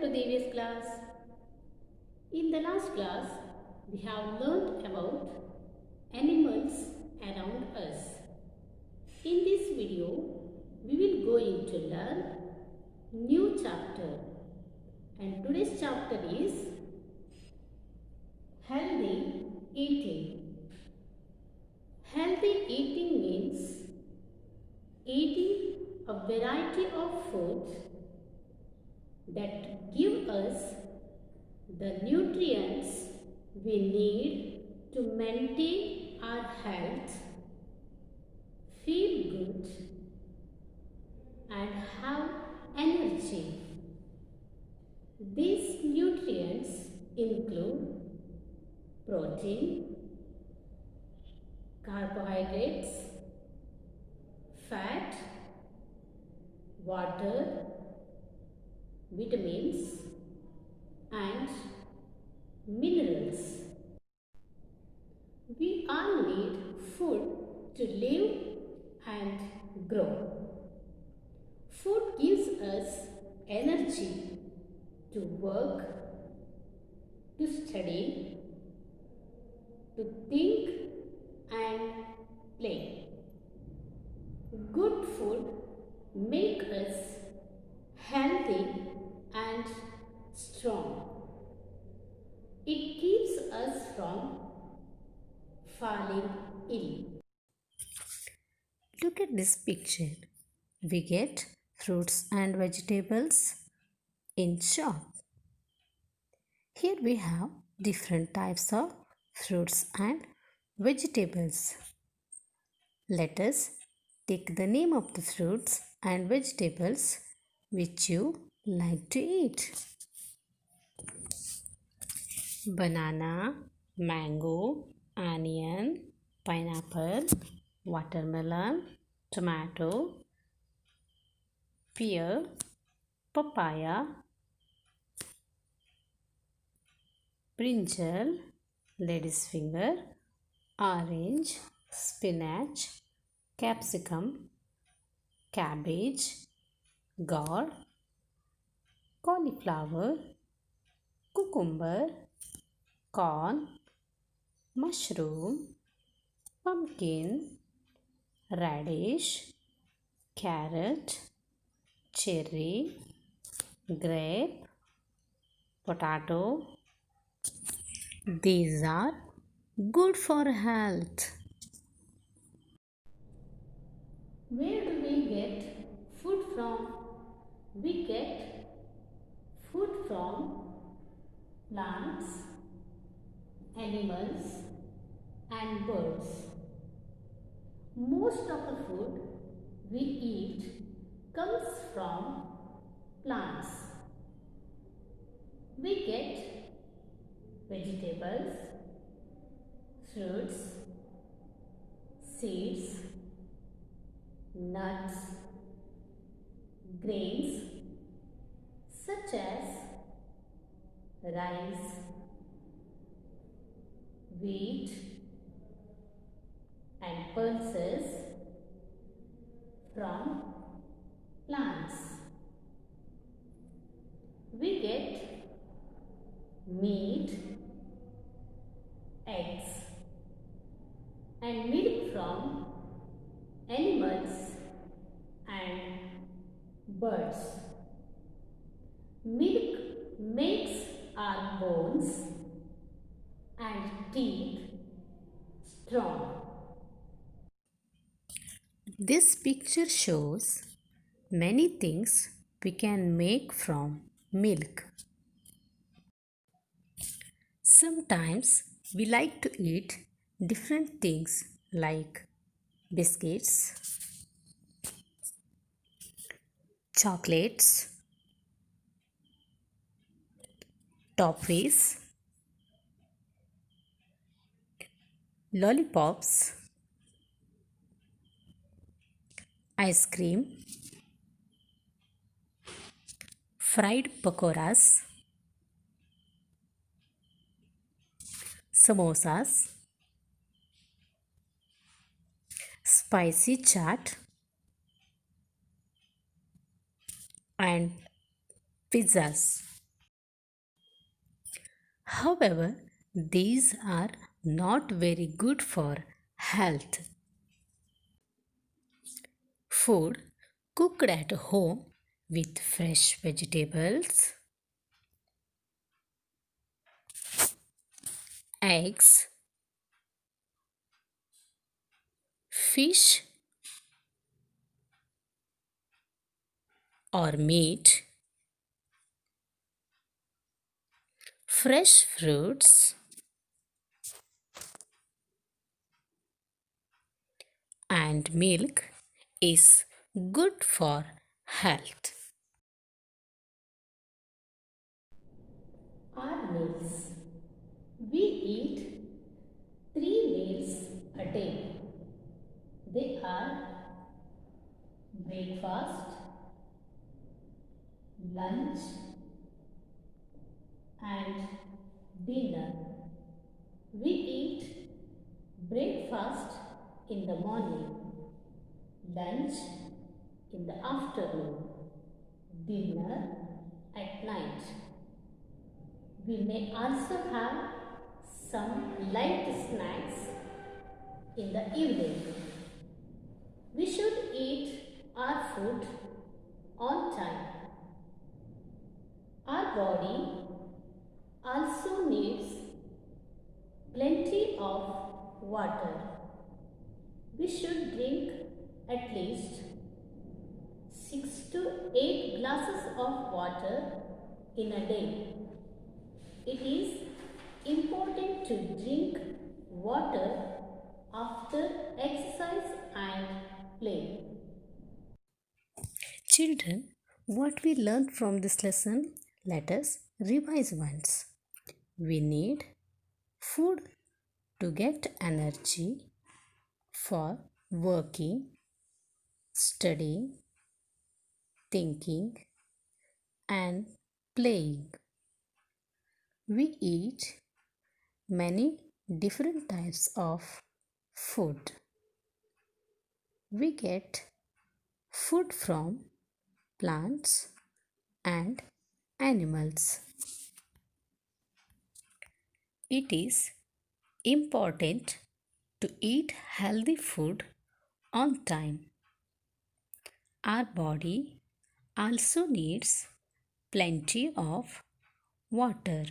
previous class. In the last class, we have learned about animals around us. In this video, we will going to learn new chapter, and today's chapter is healthy eating. Healthy eating means eating a variety of foods that give us the nutrients we need to maintain our health, feel good, and have energy. These nutrients include protein, carbohydrates, fat, water, vitamins, and minerals. We all need food to live and grow. Food gives us energy to work, to study, to think and play. Good food make us healthy and strong. It keeps us from falling ill. Look at this picture. We get fruits and vegetables in shop. Here we have different types of fruits and vegetables. Let us take the name of the fruits and vegetables which you like to eat. Banana, mango, onion, pineapple, watermelon, tomato, pear, papaya, brinjal, lady's finger, orange, spinach, capsicum, cabbage, gourd, cauliflower, cucumber, corn, mushroom, pumpkin, radish, carrot, cherry, grape, potato. These are good for health. Where do we get food from? We get food from plants, animals, and birds. Most of the food we eat comes from plants. We get vegetables, fruits, seeds, nuts, grains such as rice, wheat, and pulses from plants. We get meat, eggs, and milk from animals and birds. Milk makes our bones and teeth strong. This picture shows many things we can make from milk. Sometimes we like to eat different things like biscuits, chocolates, toffees, lollipops, ice cream, fried pakoras, samosas, spicy chaat, and pizzas. However, these are not very good for health. Food cooked at home with fresh vegetables, eggs, fish, or meat, fresh fruits, and milk is good for health. Our meals. We eat 3 meals a day. They are breakfast, lunch, and dinner. We eat breakfast in the morning, lunch in the afternoon, dinner at night. We may also have some light snacks in the evening. We should eat our food on time. Our body also needs plenty of water. We should drink at least 6 to 8 glasses of water in a day. It is important to drink water after exercise and play. Children, what we learned from this lesson, let us revise once. We need food to get energy for working, studying, thinking, and playing. We eat many different types of food. We get food from plants and animals. It is important to eat healthy food on time. Our body also needs plenty of water.